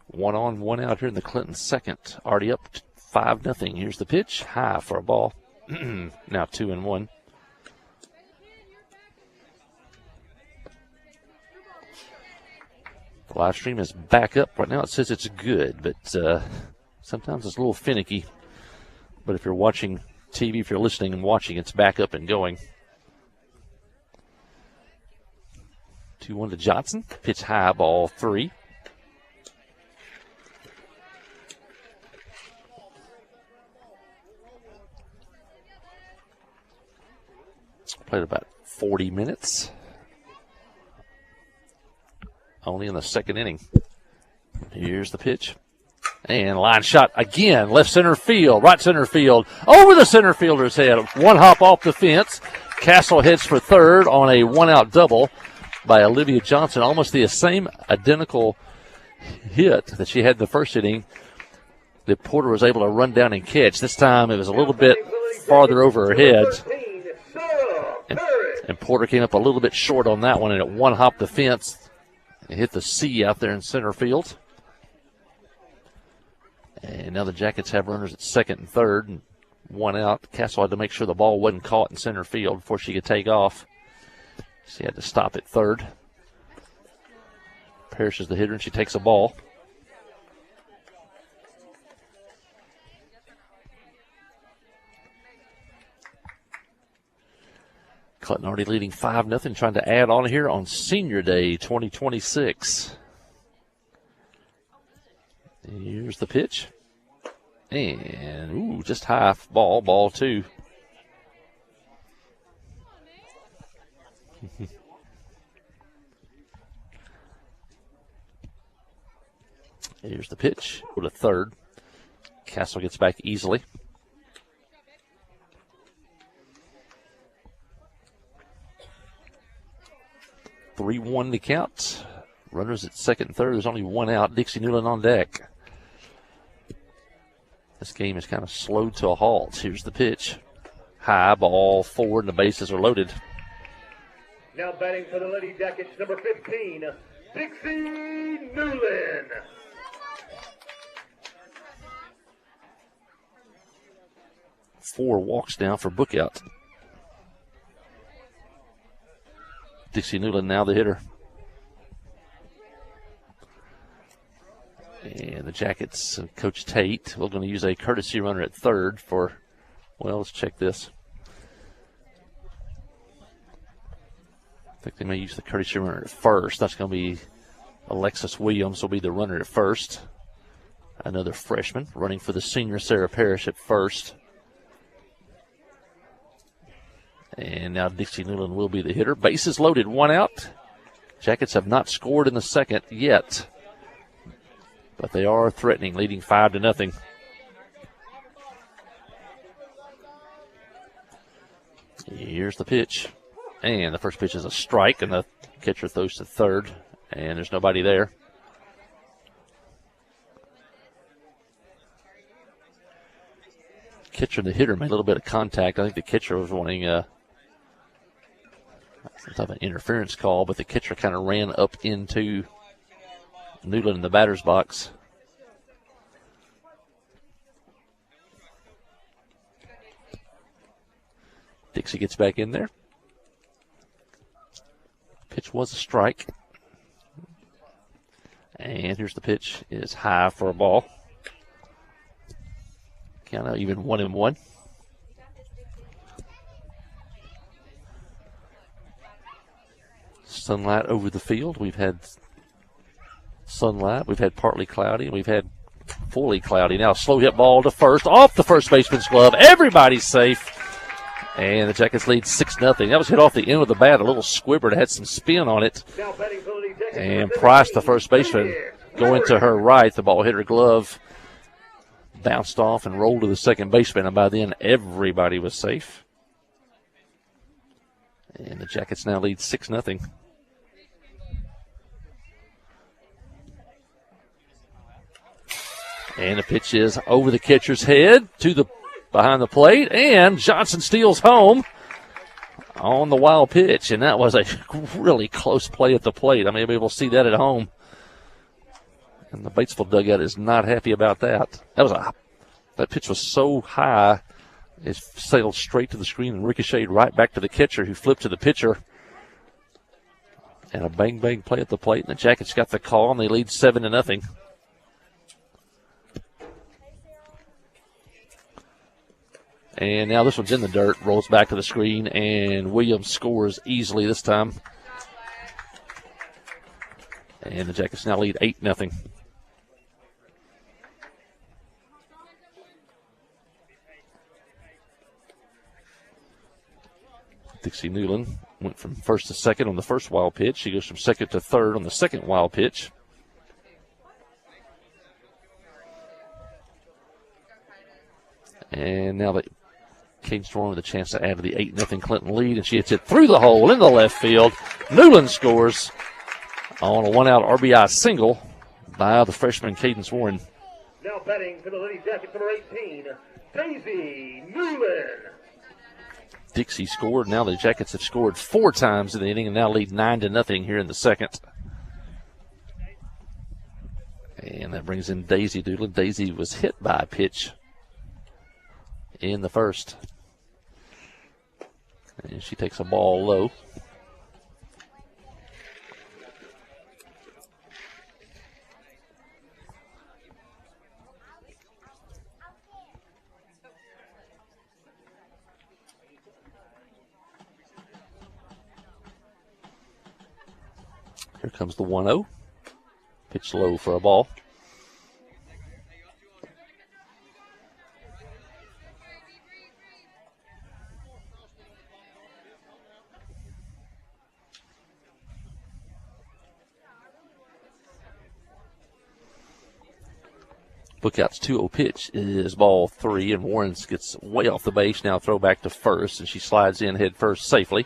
1 on, 1 out here in the Clinton second. Already up 5-0. Here's the pitch. High for a ball. Now 2-1. The live stream is back up. Right now it says it's good, but sometimes it's a little finicky. But if you're watching TV, if you're listening and watching, it's back up and going. 2-1 to Johnson. Pitch high, ball 3. Played about 40 minutes. Only in the second inning. Here's the pitch. And line shot again. Left center field. Right center field. Over the center fielder's head. 1 hop off the fence. Castle heads for third on a 1-out double by Olivia Johnson. Almost the same identical hit that she had in the first inning that Porter was able to run down and catch. This time it was a little bit farther over her head. And Porter came up a little bit short on that one, and it 1-hopped the fence and hit the C out there in center field. And now the Jackets have runners at second and third, and 1 out. Castle had to make sure the ball wasn't caught in center field before she could take off. She had to stop at third. Parrish is the hitter, and she takes a ball. Clinton already leading 5-0, trying to add on here on Senior Day 2026. Here's the pitch. And, just high, ball 2. Here's the pitch. Go to third. Castle gets back easily. (3-1) the count. Runners at second and third. There's only 1 out. Dixie Newland on deck. This game is kind of slowed to a halt. Here's the pitch. High, ball 4, and the bases are loaded. Now batting for the Lady Jackets, number 15, Dixie Newland. Four walks now for Bookout. Dixie Newland now the hitter. And the Jackets, Coach Tate, we're going to use a courtesy runner at third for, well, let's check this. I think they may use the courtesy runner at first. That's going to be Alexis Williams will be the runner at first. Another freshman running for the senior Sarah Parrish at first. And now Dixie Newland will be the hitter. Bases loaded, 1 out. Jackets have not scored in the second yet, but they are threatening, leading 5-0. Here's the pitch. And the first pitch is a strike, and the catcher throws to third, and there's nobody there. Catcher and the hitter made a little bit of contact. I think the catcher was wanting some type of interference call, but the catcher kind of ran up into Newland in the batter's box. Dixie gets back in there. Pitch was a strike. And here's the pitch. It is high for a ball. Count out even 1-1. Sunlight over the field. We've had sunlight. We've had partly cloudy. And we've had fully cloudy. Now slow hit ball to first. Off the first baseman's glove. Everybody's safe. And the Jackets lead 6-0. That was hit off the end of the bat. A little squibber that had some spin on it. And Price, the first baseman, going to her right. The ball hit her glove. Bounced off and rolled to the second baseman. And by then, everybody was safe. And the Jackets now lead 6-0. And the pitch is over the catcher's head to the behind the plate, and Johnson steals home on the wild pitch, and that was a really close play at the plate. I may be able to see that at home. And the Batesville dugout is not happy about that. That pitch was so high, it sailed straight to the screen and ricocheted right back to the catcher, who flipped to the pitcher. And a bang-bang play at the plate, and the Jackets got the call, and they lead 7-0. And now this one's in the dirt, rolls back to the screen, and Williams scores easily this time. And the Jackets now lead 8-0. Dixie Newland went from first to second on the first wild pitch. She goes from second to third on the second wild pitch. And now the Caden Storm with a chance to add to the 8-0 Clinton lead, and she hits it through the hole in the left field. Newland scores on a one-out RBI single by the freshman Cadence Warren. Now batting for the Lady Jackets, number 18, Daisy Newland. Dixie scored. Now the Jackets have scored 4 times in the inning and now lead 9-0 here in the second. And that brings in Daisy Newland. Daisy was hit by a pitch in the first. And she takes a ball low. Here comes the 1-0. Pitch low for a ball. Bookout's 2-0 pitch is ball 3, and Warren gets way off the base. Now throw back to first, and she slides in head first safely.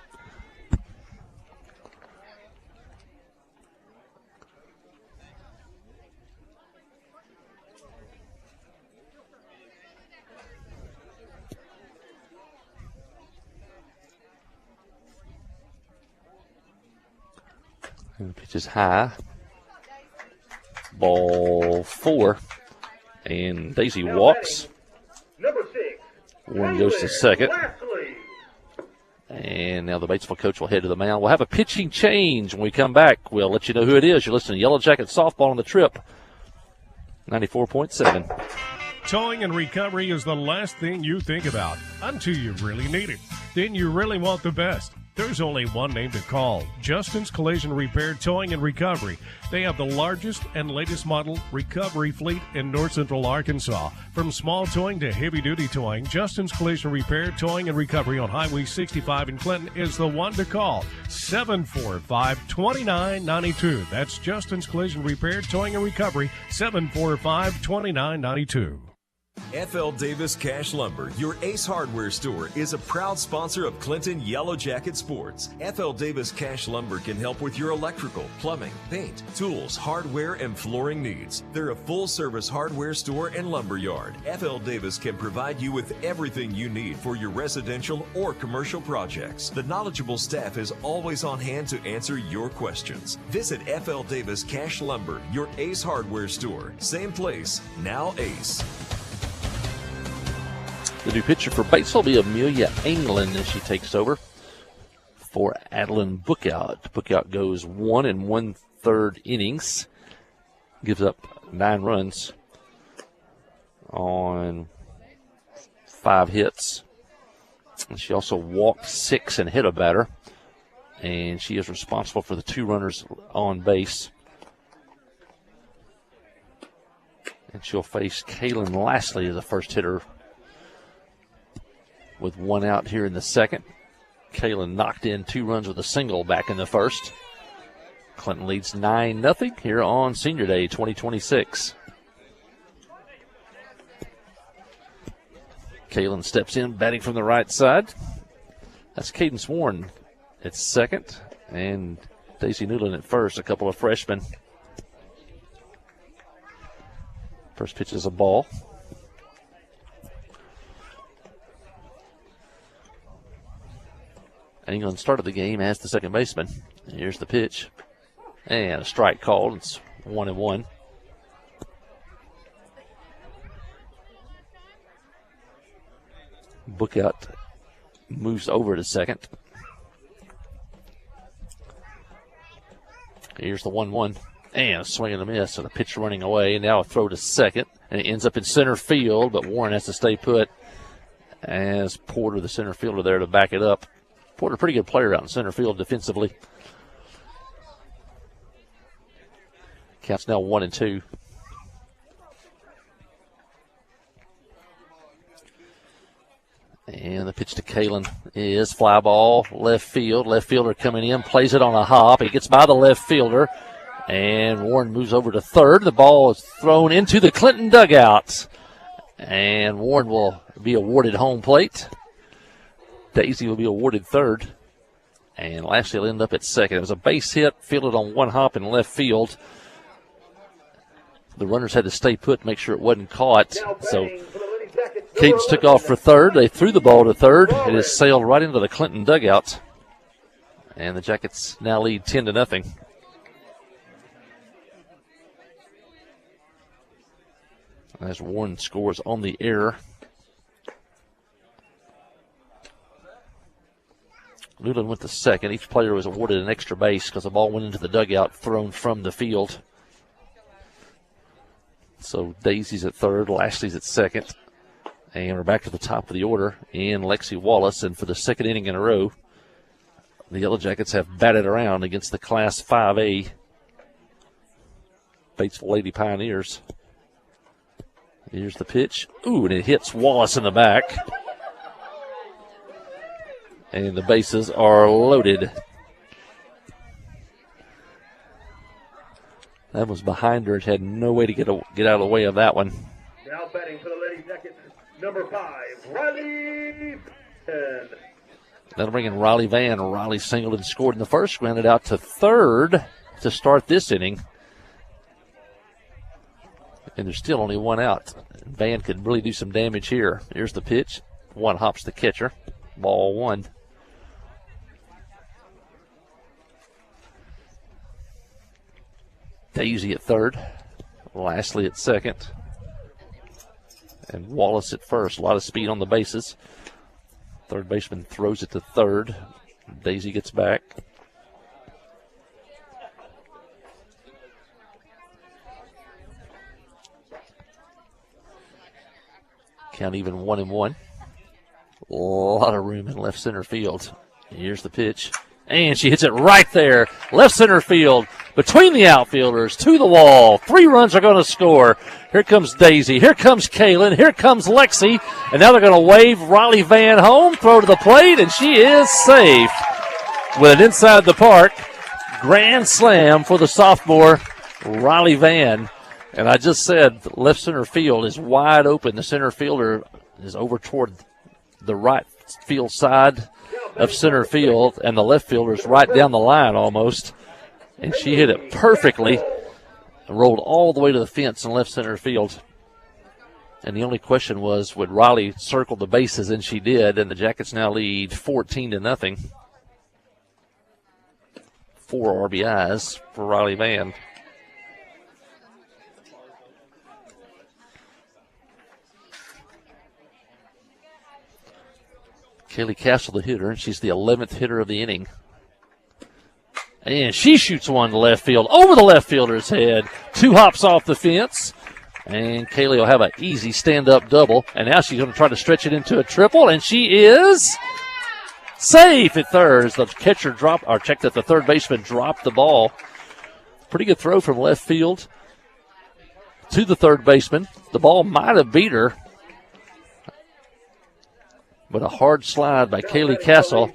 And the pitch is high. Ball 4. And Daisy walks. Number 6. Warren goes to second. And now the Batesville coach will head to the mound. We'll have a pitching change when we come back. We'll let you know who it is. You're listening to Yellow Jacket Softball on the Trip. 94.7. Towing and recovery is the last thing you think about until you really need it. Then you really want the best. There's only one name to call, Justin's Collision Repair Towing and Recovery. They have the largest and latest model recovery fleet in north central Arkansas. From small towing to heavy-duty towing, Justin's Collision Repair Towing and Recovery on Highway 65 in Clinton is the one to call, 745-2992. That's Justin's Collision Repair Towing and Recovery, 745-2992. F.L. Davis Cash Lumber, your Ace Hardware store, is a proud sponsor of Clinton Yellow Jacket Sports. F.L. Davis Cash Lumber can help with your electrical, plumbing, paint, tools, hardware, and flooring needs. They're a full-service hardware store and lumber yard. F.L. Davis can provide you with everything you need for your residential or commercial projects. The knowledgeable staff is always on hand to answer your questions. Visit F.L. Davis Cash Lumber, your Ace Hardware store. Same place, now Ace. The new pitcher for Batesville will be Amelia England as she takes over for Adeline Bookout. Bookout goes 1 1/3 innings, gives up 9 runs on 5 hits. And she also walked 6 and hit a batter, and she is responsible for the 2 runners on base. And she'll face Kaylin Lastly as the first hitter, with 1 out here in the second. Kaylin knocked in 2 runs with a single back in the first. Clinton leads 9-0 here on Senior Day 2026. Kaylin steps in, batting from the right side. That's Cadence Warren at second, and Daisy Newland at first, a couple of freshmen. First pitch is a ball. England started the game as the second baseman. Here's the pitch. And a strike called. It's 1-1. Bookout moves over to second. Here's the 1-1. And a swing and a miss, and a pitch running away. And now a throw to second. And it ends up in center field, but Warren has to stay put as Porter, the center fielder, there to back it up. Porter, pretty good player out in center field defensively. Counts now 1-2. And the pitch to Kalen is fly ball, left field. Left fielder coming in, plays it on a hop. He gets by the left fielder, and Warren moves over to third. The ball is thrown into the Clinton dugout, and Warren will be awarded home plate. Daisy will be awarded third, and Lashley will end up at second. It was a base hit, fielded on one hop in left field. The runners had to stay put to make sure it wasn't caught, so Cadence took off for third. They threw the ball to third. It has sailed right into the Clinton dugout. And the Jackets now lead 10-0. As Warren scores on the error. Newland went to second. Each player was awarded an extra base because the ball went into the dugout thrown from the field. So Daisy's at third, Lashley's at second. And we're back to the top of the order in Lexi Wallace. And for the second inning in a row, the Yellow Jackets have batted around against the Class 5A Batesville Lady Pioneers. Here's the pitch. Ooh, and it hits Wallace in the back. And the bases are loaded. That was behind her. It had no way to get out of the way of that one. Now batting for the Lady Jackets, number 5, Riley Van. That'll bring in Riley Van. Riley singled and scored in the first, grounded out to third to start this inning. And there's still only one out. Van could really do some damage here. Here's the pitch. One hops the catcher. Ball one. Daisy at third. Lashley at second. And Wallace at first. A lot of speed on the bases. Third baseman throws it to third. Daisy gets back. Count even 1-1. A lot of room in left center field. Here's the pitch. And she hits it right there. Left center field. Between the outfielders. To the wall. 3 runs are going to score. Here comes Daisy. Here comes Kaylin. Here comes Lexi. And now they're going to wave Riley Van home. Throw to the plate. And she is safe. With an inside the park grand slam for the sophomore Riley Van. And I just said left center field is wide open. The center fielder is over toward the right field side of center field, and the left fielder is right down the line almost. And she hit it perfectly and rolled all the way to the fence in left center field. And the only question was, would Riley circle the bases? And she did, and the Jackets now lead 14-0. 4 RBIs for Riley Van. Kaylee Castle, the hitter, and she's the 11th hitter of the inning. And she shoots one to left field, over the left fielder's head. 2 hops off the fence. And Kaylee will have an easy stand-up double. And now she's going to try to stretch it into a triple, and she is safe at third. As the catcher checked that the third baseman dropped the ball. Pretty good throw from left field to the third baseman. The ball might have beat her, but a hard slide by Kaylee Castle,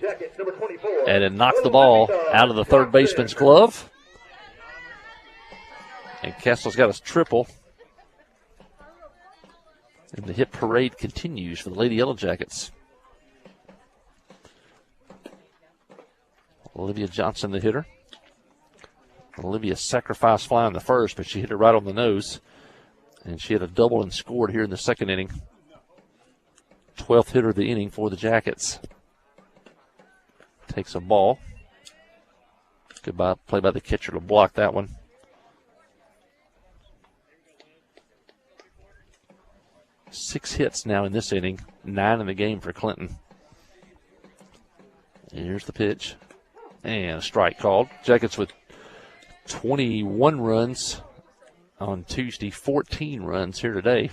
and it knocked the ball out of the third baseman's glove. And Castle's got a triple. And the hit parade continues for the Lady Yellow Jackets. Olivia Johnson, the hitter. Olivia sacrificed fly in the first, but she hit it right on the nose. And she had a double and scored here in the second inning. 12th hitter of the inning for the Jackets. Takes a ball. Good play by the catcher to block that one. 6 hits now in this inning, 9 in the game for Clinton. Here's the pitch. And a strike called. Jackets with 21 runs on Tuesday, 14 runs here today.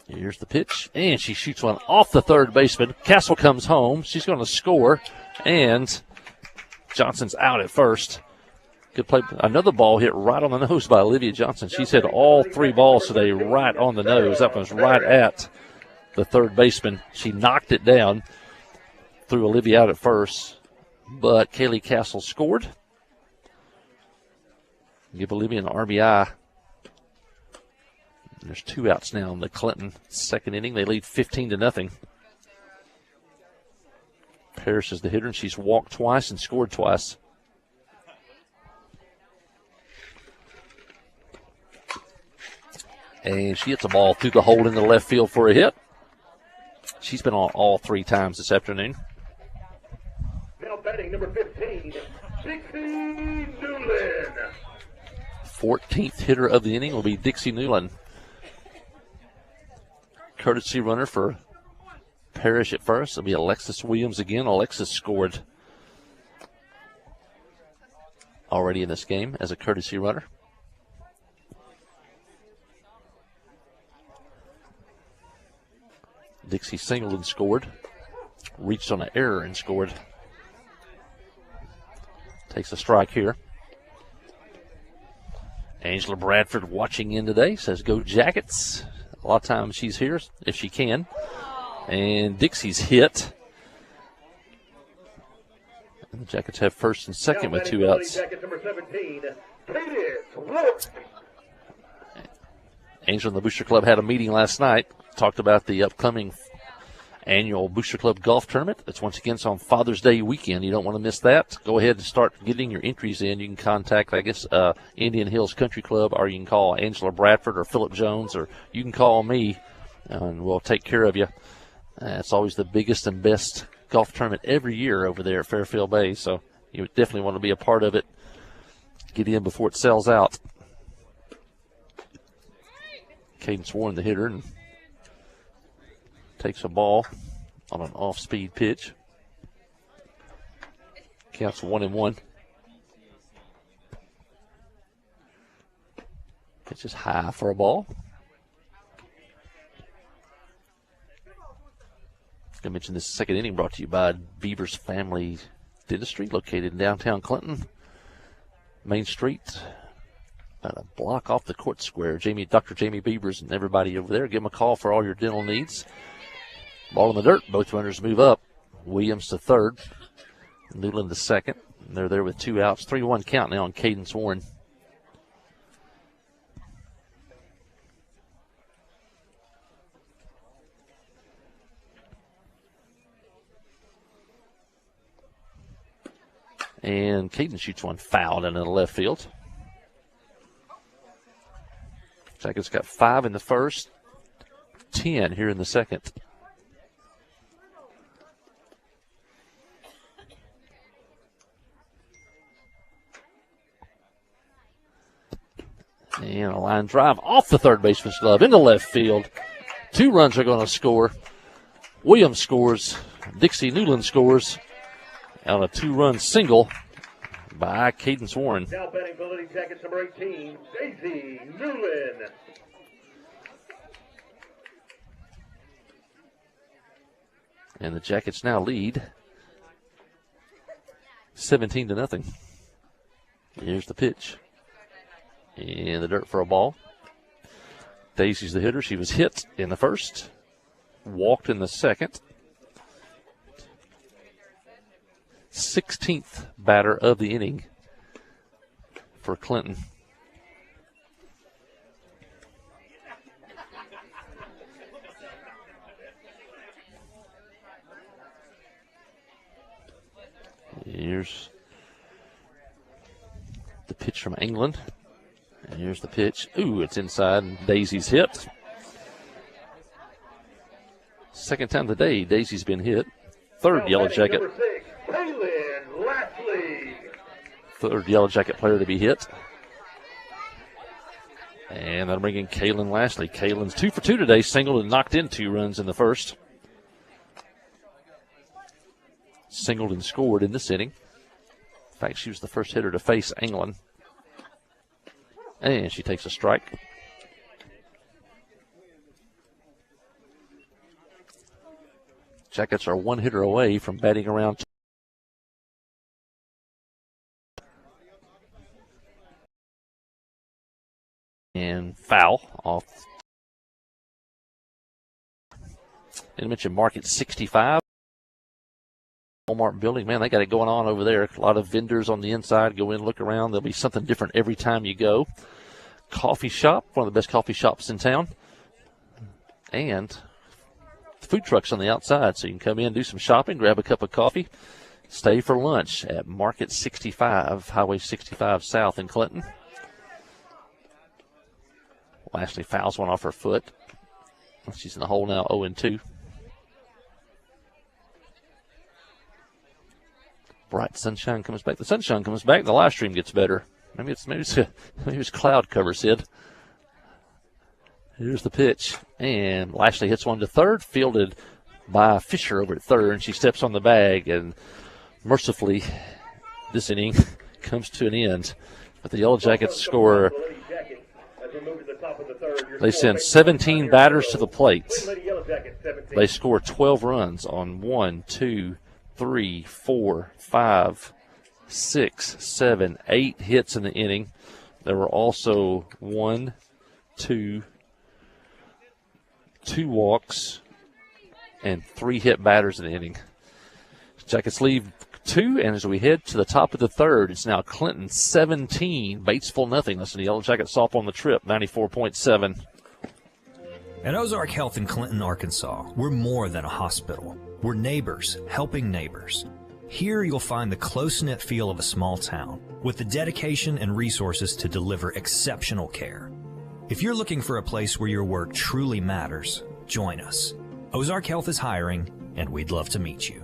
Here's the pitch, and she shoots one off the third baseman. Castle comes home. She's going to score, and Johnson's out at first. Good play. Another ball hit right on the nose by Olivia Johnson. She's hit all 3 balls today right on the nose. That was right at the third baseman. She knocked it down, threw Olivia out at first, but Kaylee Castle scored. Give Olivia an RBI. There's 2 outs now in the Clinton second inning. They lead 15-0. Parrish is the hitter, and she's walked twice and scored twice. And she hits a ball through the hole in the left field for a hit. She's been on all 3 times this afternoon. Now batting number 15, Dixie Newland. 14th hitter of the inning will be Dixie Newland. Courtesy runner for Parrish at first. It'll be Alexis Williams again. Alexis scored already in this game as a courtesy runner. Dixie singled and scored. Reached on an error and scored. Takes a strike here. Angela Bradford watching in today. Says go Jackets. A lot of times she's here if she can. And Dixie's hit. And the Jackets have first and second with 2 outs. Number 17, Angel and the Booster Club had a meeting last night. Talked about the upcoming annual Booster Club golf tournament. It's once again on Father's Day weekend. You don't want to miss that. Go ahead and start getting your entries in. You can contact, Indian Hills Country Club, or you can call Angela Bradford or Phillip Jones, or you can call me, and we'll take care of you. It's always the biggest and best golf tournament every year over there at Fairfield Bay, so you definitely want to be a part of it. Get in before it sells out. Cadence Warren, the hitter, and takes a ball on an off-speed pitch. Counts 1-1. Pitch is high for a ball. I mentioned this second inning brought to you by Beavers Family Dentistry, located in downtown Clinton, Main Street, about a block off the court square. Dr. Jamie Beavers and everybody over there, give them a call for all your dental needs. Ball in the dirt. Both runners move up. Williams to third. Newland to second. And they're there with 2 outs. 3-1 count now on Cadence Warren. And Cadence shoots one foul into the left field. Jackets got 5 in the first, 10 here in the second. And a line drive off the third baseman's glove into left field. 2 runs are going to score. Williams scores. Dixie Newland scores on a 2-run single by Cadence Warren. Now batting for Lady Jackets number 18, Daisy Newland. And the Jackets now lead 17-0. Here's the pitch. In the dirt for a ball. Daisy's the hitter. She was hit in the first, walked in the second. 16th batter of the inning for Clinton. Here's the pitch from England. And here's the pitch. Ooh, it's inside, and Daisy's hit. Second time today, Daisy's been hit. Third Yellow Jacket. Number 6, Kaylin Lashley. Third Yellow Jacket player to be hit. And that'll bring in Kaylin Lashley. Kaylin's 2 for 2 today, singled and knocked in 2 runs in the first. Singled and scored in this inning. In fact, she was the first hitter to face England. And she takes a strike. Jackets are 1 hitter away from batting around. And foul off. Didn't mention Market 65. Walmart building, man, they got it going on over there. A lot of vendors on the inside. Go in, look around. There'll be something different every time you go. Coffee shop, one of the best coffee shops in town. And food trucks on the outside, so you can come in, do some shopping, grab a cup of coffee, stay for lunch at Market 65, Highway 65 South in Clinton. Lashley fouls one off her foot. She's in the hole now, 0-2. Bright sunshine comes back. The sunshine comes back. The live stream gets better. Maybe it's cloud cover, Sid. Here's the pitch. And Lashley hits one to third, fielded by Fisher over at third, and she steps on the bag. And mercifully, this inning comes to an end. But the Yellow Jackets score. They send 17 batters to the plate. They score 12 runs on 1, 2, 3, 4, 5, 6, 7, 8 hits in the inning. There were also 1, 2 walks, and 3 hit batters in the inning. Jackets leave 2, and as we head to the top of the third, it's now Clinton 17, Batesville nothing. Listen to Yellow Jackets off on the trip, 94.7. At Ozark Health in Clinton, Arkansas, we're more than a hospital. We're neighbors, helping neighbors. Here you'll find the close-knit feel of a small town, with the dedication and resources to deliver exceptional care. If you're looking for a place where your work truly matters, join us. Ozark Health is hiring, and we'd love to meet you.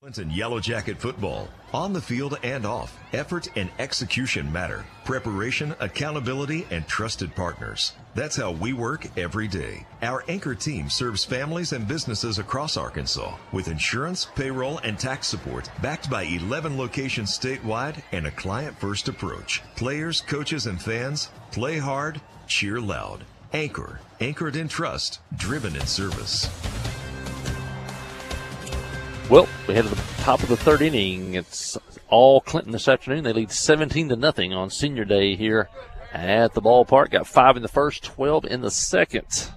Clinton Yellow Jacket football, on the field and off. Effort and execution matter. Preparation, accountability, and trusted partners. That's how we work every day. Our anchor team serves families and businesses across Arkansas with insurance, payroll, and tax support, backed by 11 locations statewide and a client-first approach. Players, coaches, and fans, play hard, cheer loud. Anchor, anchored in trust, driven in service. Well, we head to the top of the third inning. It's all Clinton this afternoon. They lead 17-0 on Senior Day here at the ballpark. Got 5 in the first, 12 in the second.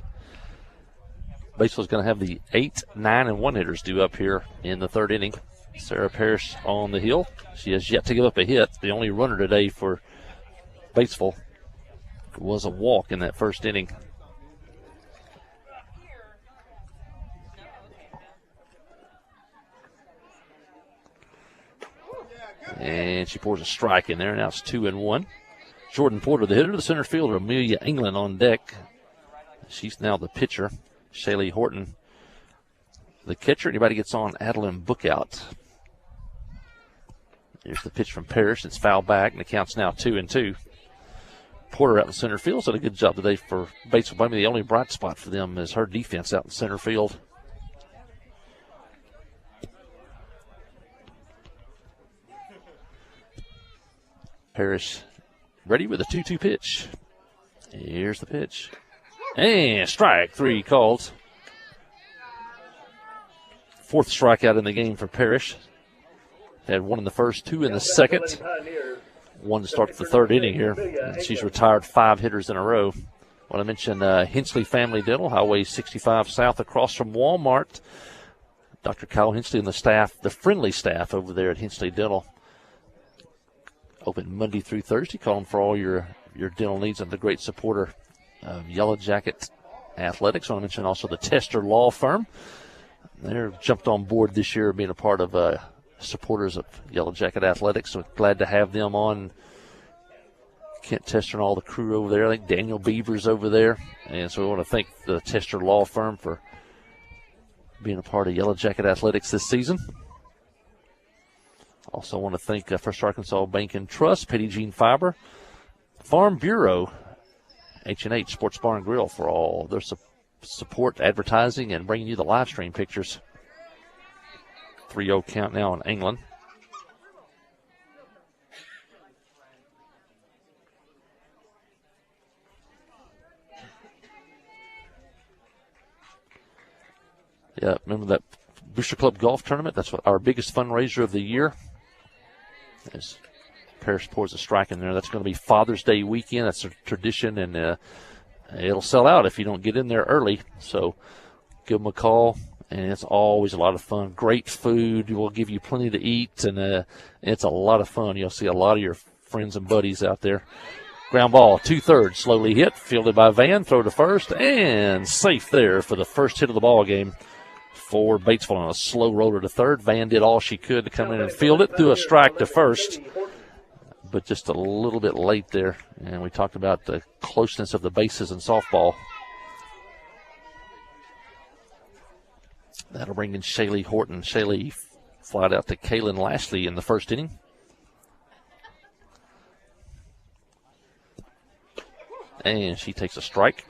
Batesville's going to have the 8, 9, and 1 hitters due up here in the third inning. Sarah Parrish on the hill. She has yet to give up a hit. The only runner today for Batesville was a walk in that first inning. And she pours a strike in there. Now it's 2-1. Jordan Porter, the hitter, the center fielder, Amelia England on deck. She's now the pitcher. Shaylee Horton, the catcher. Anybody gets on, Adeline Bookout. Here's the pitch from Parrish. It's foul back, and the count's now 2-2. Porter out in center field did a good job today for Batesville. Maybe the only bright spot for them is her defense out in center field. Parrish ready with a 2-2 pitch. Here's the pitch. And strike 3 called. 4th strikeout in the game for Parrish. Had 1 in the first, 2 in the second. 1 to start the third inning here. And she's retired 5 hitters in a row. I want to mention Hensley Family Dental, Highway 65 South across from Walmart. Dr. Kyle Hensley and the staff, the friendly staff over there at Hensley Dental. Open Monday through Thursday. Call them for all your dental needs, and the great supporter of Yellow Jacket Athletics. I want to mention also the Tester Law Firm. They're jumped on board this year being a part of supporters of Yellow Jacket Athletics. So glad to have them on. Kent Tester and all the crew over there. I think Daniel Beaver's over there. And so we want to thank the Tester Law Firm for being a part of Yellow Jacket Athletics this season. Also want to thank First Arkansas Bank and Trust, Petty Jean Fiber, Farm Bureau, H&H Sports Bar and Grill for all their support, advertising, and bringing you the live stream pictures. 3-0 count now in England. Yeah, remember that Booster Club Golf Tournament? That's our biggest fundraiser of the year. As Paris pours a strike in there. That's going to be Father's Day weekend. That's a tradition, and it'll sell out if you don't get in there early. So give them a call, and it's always a lot of fun. Great food. We'll give you plenty to eat, and it's a lot of fun. You'll see a lot of your friends and buddies out there. Ground ball, 2/3, slowly hit, fielded by Van, throw to first, and safe there for the first hit of the ball game for Batesville on a slow roller to third. Van did all she could to come in and field it, threw a strike to first, but just a little bit late there. And we talked about the closeness of the bases in softball. That'll bring in Shaylee Horton. Shaylee flied out to Kaylin Lashley in the first inning. And she takes a strike.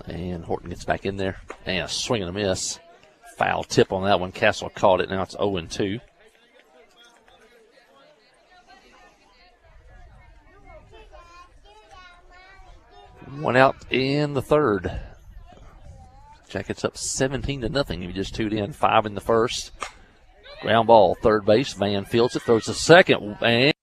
And Horton gets back in there. And a swing and a miss. Foul tip on that one. Castle caught it. Now it's 0-2. One out in the third. Jackets up 17-0. You just tuned in. 5 in the first. Ground ball, third base. Van fields it, throws the second, and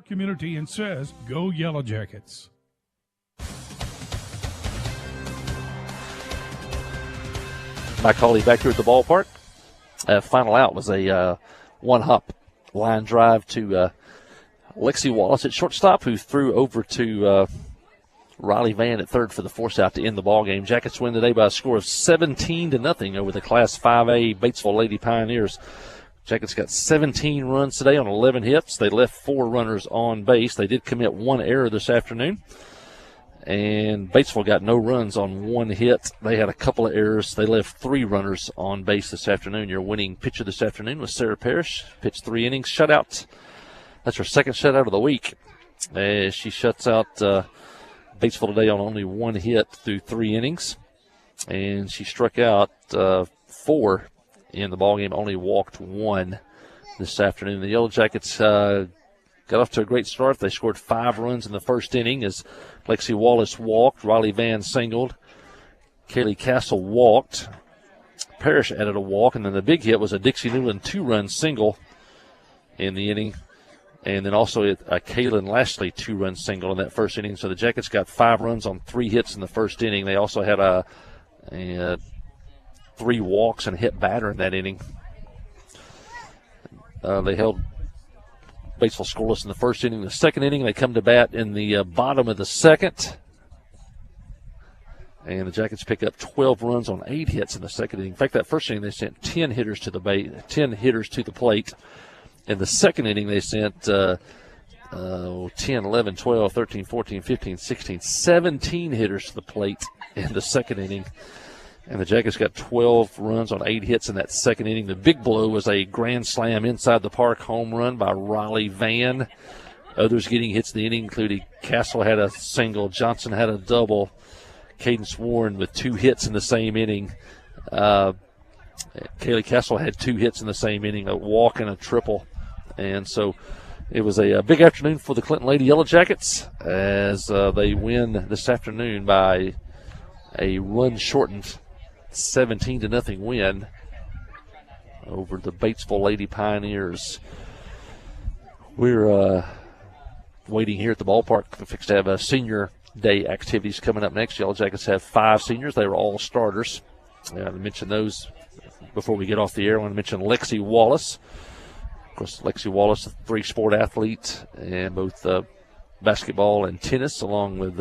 Community and says, go Yellow Jackets. Mike Hawley back here at the ballpark. Final out was a one-hop line drive to Lexi Wallace at shortstop, who threw over to Riley Van at third for the force out to end the ball game. Jackets win today by a score of 17-0 over the Class 5A Batesville Lady Pioneers. Jackets got 17 runs today on 11 hits. They left 4 runners on base. They did commit 1 error this afternoon. And Batesville got no runs on 1 hit. They had a couple of errors. They left 3 runners on base this afternoon. Your winning pitcher this afternoon was Sarah Parrish. Pitched 3 innings, shutout. That's her second shutout of the week. She shuts out Batesville today on only 1 hit through 3 innings. And she struck out 4 in the ballgame, only walked 1 this afternoon. The Yellow Jackets got off to a great start. They scored 5 runs in the first inning as Lexi Wallace walked, Riley Van singled, Kaylee Castle walked, Parrish added a walk, and then the big hit was a Dixie Newland 2-run single in the inning, and then also a Kaylin Lashley 2-run single in that first inning. So the Jackets got 5 runs on 3 hits in the first inning. They also had a 3 walks and a hit batter in that inning. They held Batesville scoreless in the first inning. The second inning, they come to bat in the bottom of the second. And the Jackets pick up 12 runs on 8 hits in the second inning. In fact, that first inning, they sent 10 hitters to the plate. In the second inning, they sent 10, 11, 12, 13, 14, 15, 16, 17 hitters to the plate in the second inning. And the Jackets got 12 runs on 8 hits in that second inning. The big blow was a grand slam inside the park home run by Riley Van. Others getting hits in the inning, including Castle had a single, Johnson had a double, Cadence Warren with 2 hits in the same inning. Kaylee Castle had 2 hits in the same inning, a walk and a triple. And so it was a big afternoon for the Clinton Lady Yellow Jackets as they win this afternoon by a run-shortened 17-0 win over the Batesville Lady Pioneers. We're waiting here at the ballpark. We're fixed to have senior day activities coming up next. Yellow Jackets have 5 seniors. They were all starters. I mentioned those before we get off the air. I want to mention Lexi Wallace. Of course, Lexi Wallace, a 3-sport athlete in both basketball and tennis, along with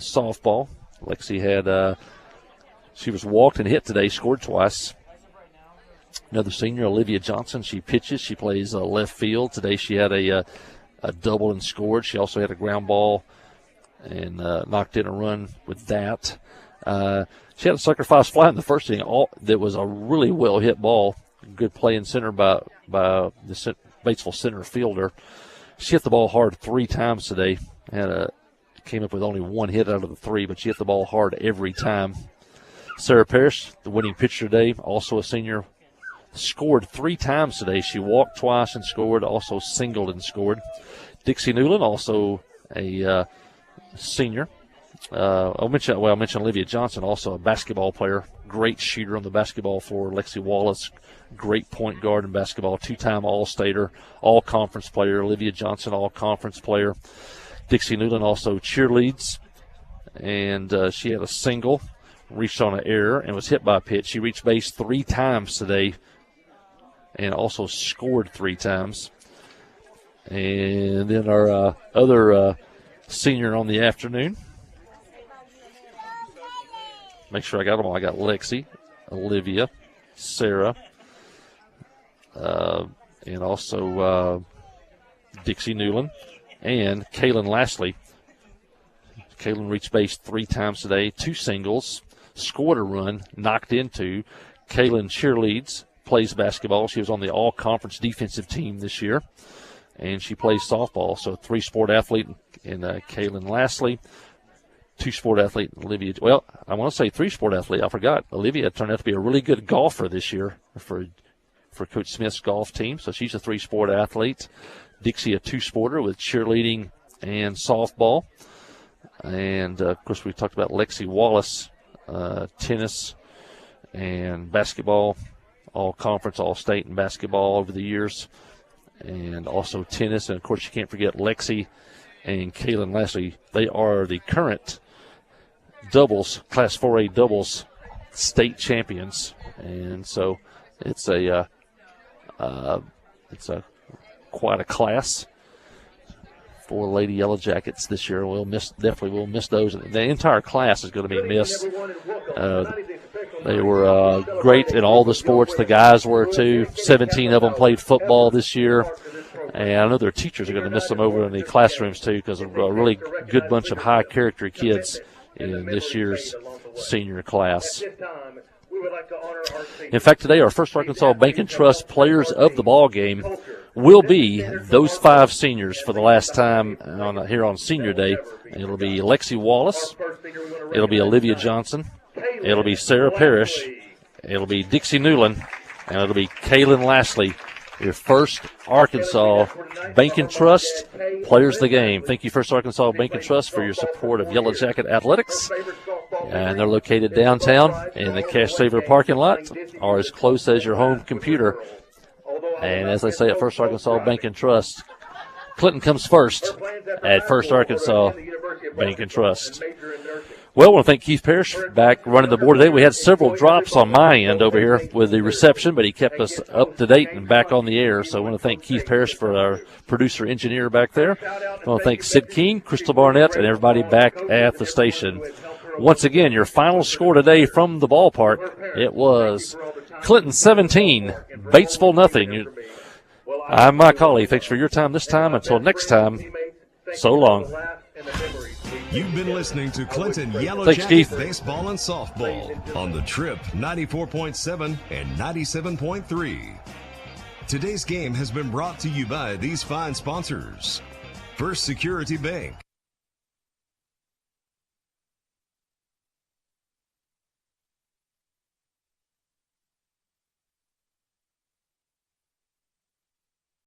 softball. Lexi had she was walked and hit today, scored twice. Another senior, Olivia Johnson, she pitches. She plays left field. Today she had a double and scored. She also had a ground ball and knocked in a run with that. She had a sacrifice fly in the first inning. That was a really well-hit ball. Good play in center by the Batesville center fielder. She hit the ball hard 3 times today. Came up with only 1 hit out of the 3, but she hit the ball hard every time. Sarah Parrish, the winning pitcher today, also a senior, scored 3 times today. She walked twice and scored, also singled and scored. Dixie Newland, also a senior. I'll mention Olivia Johnson, also a basketball player, great shooter on the basketball floor. Lexi Wallace, great point guard in basketball, 2-time All-Stater, all-conference player. Olivia Johnson, all-conference player. Dixie Newland also cheerleads, and she had a single, reached on an error, and was hit by a pitch. She reached base 3 times today and also scored 3 times. And then our other senior on the afternoon. Make sure I got them all. I got Lexi, Olivia, Sarah, and also Dixie Newland. And Kaylin Lashley. Kaylin reached base 3 times today, 2 singles, scored a run, knocked in 2. Kaylin cheerleads, plays basketball. She was on the all-conference defensive team this year, and she plays softball. So 3-sport athlete in Kaylin Lashley, 2-sport athlete Olivia. Well, I want to say 3-sport athlete. I forgot. Olivia turned out to be a really good golfer this year for Coach Smith's golf team. So she's a 3-sport athlete. Dixie, a 2-sporter with cheerleading and softball. And, of course, we talked about Lexi Wallace, tennis and basketball, all conference, all state in basketball over the years. and also tennis. And, of course, you can't forget Lexi and Kaylin Lashley. They are the current doubles, Class 4A doubles state champions. And so it's quite a class for Lady Yellow Jackets this year. We'll miss those. The entire class is going to be missed. They were great in all the sports. The guys were too. 17 of them played football this year. And I know their teachers are going to miss them over in the classrooms too, because of a really good bunch of high character kids in this year's senior class. In fact, today our First Arkansas Bank and Trust players of the ball game will be those 5 seniors for the last time here on Senior Day. It'll be Lexi Wallace, it'll be Olivia Johnson, it'll be Sarah Parrish, it'll be Dixie Newland, and it'll be Kaylin Lashley, your First Arkansas Bank and Trust players of the game. Thank you, First Arkansas Bank and Trust, for your support of Yellow Jacket Athletics. And they're located downtown in the Cash Saver parking lot, or as close as your home computer. And as they say at First Arkansas Bank and Trust, Clinton comes first at First Arkansas Bank and Trust. Well, I want to thank Keith Parrish back running the board today. We had several drops on my end over here with the reception, but he kept us up to date and back on the air. So I want to thank Keith Parrish for our producer engineer back there. I want to thank Sid King, Crystal Barnett, and everybody back at the station. Once again, your final score today from the ballpark, it was Clinton 17, Batesville nothing. I'm Mike Hawley. Thanks for your time this time. Until next time, so long. You've been listening to Clinton Yellow Thanks, Jacket Keith. Baseball and Softball on the Trip 94.7 and 97.3. Today's game has been brought to you by these fine sponsors. First Security Bank,